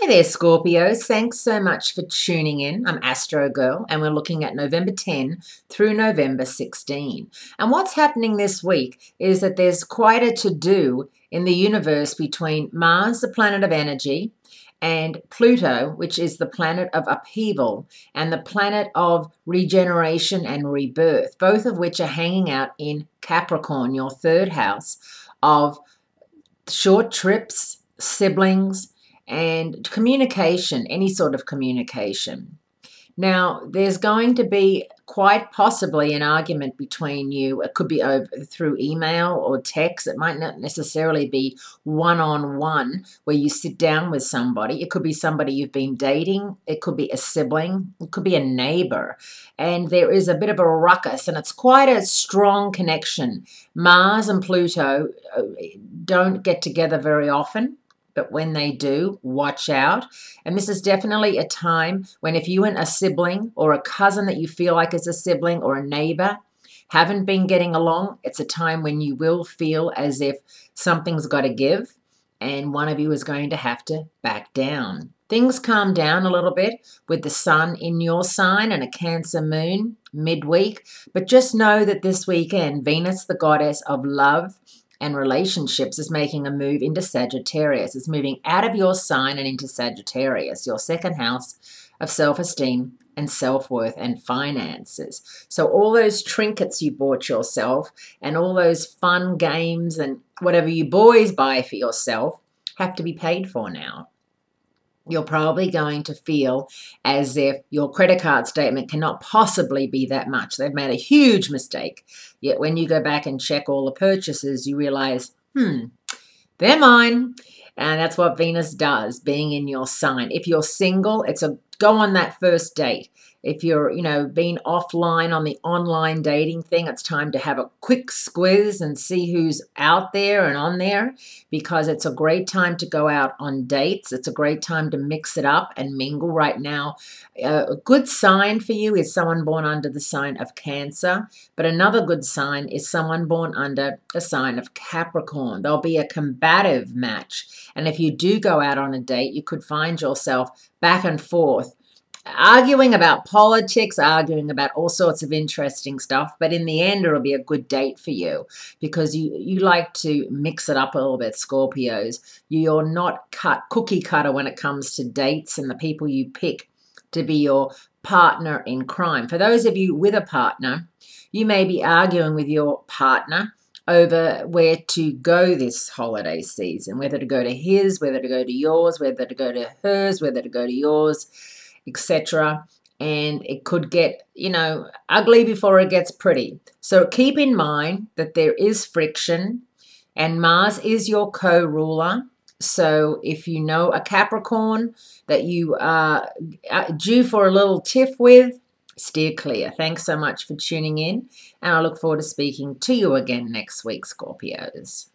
there, Scorpios. Thanks so much for tuning in. I'm Astrogirl, and we're looking at November 10 through November 16. And what's happening this week is that there's quite a to-do in the universe between Mars, the planet of energy, and Pluto, which is the planet of upheaval and the planet of regeneration and rebirth, both of which are hanging out in Capricorn, your third house of short trips, siblings, and communication, any sort of communication. Now, there's going to be quite possibly an argument between you. It could be over through email or text. It might not necessarily be one-on-one where you sit down with somebody. It could be somebody you've been dating. It could be a sibling. It could be a neighbor. And there is a bit of a ruckus, and it's quite a strong connection. Mars and Pluto don't get together very often. But when they do, watch out. And this is definitely a time when if you and a sibling or a cousin that you feel like is a sibling or a neighbor haven't been getting along, it's a time when you will feel as if something's got to give and one of you is going to have to back down. Things calm down a little bit with the sun in your sign and a Cancer moon midweek. But just know that this weekend, Venus, the goddess of love and relationships, is making a move into Sagittarius. It's moving out of your sign and into Sagittarius, your second house of self-esteem and self-worth and finances. So all those trinkets you bought yourself and all those fun games and whatever you boys buy for yourself have to be paid for now. You're probably going to feel as if your credit card statement cannot possibly be that much. They've made a huge mistake. Yet when you go back and check all the purchases, you realize, they're mine. And that's what Venus does, being in your sign. If you're single, it's a go on that first date. If you're, being offline on the online dating thing, it's time to have a quick squiz and see who's out there and on there, because it's a great time to go out on dates. It's a great time to mix it up and mingle right now. A good sign for you is someone born under the sign of Cancer, but another good sign is someone born under a sign of Capricorn. There'll be a combative match. And if you do go out on a date, you could find yourself back and forth, arguing about politics, arguing about all sorts of interesting stuff. But in the end, it'll be a good date for you because you like to mix it up a little bit, Scorpios. You're not cookie cutter when it comes to dates and the people you pick to be your partner in crime. For those of you with a partner, you may be arguing with your partner over where to go this holiday season, whether to go to his, whether to go to yours, whether to go to hers, whether to go to yours, etc. And it could get, ugly before it gets pretty. So keep in mind that there is friction and Mars is your co-ruler. So if you know a Capricorn that you are due for a little tiff with, steer clear. Thanks so much for tuning in, and I look forward to speaking to you again next week, Scorpios.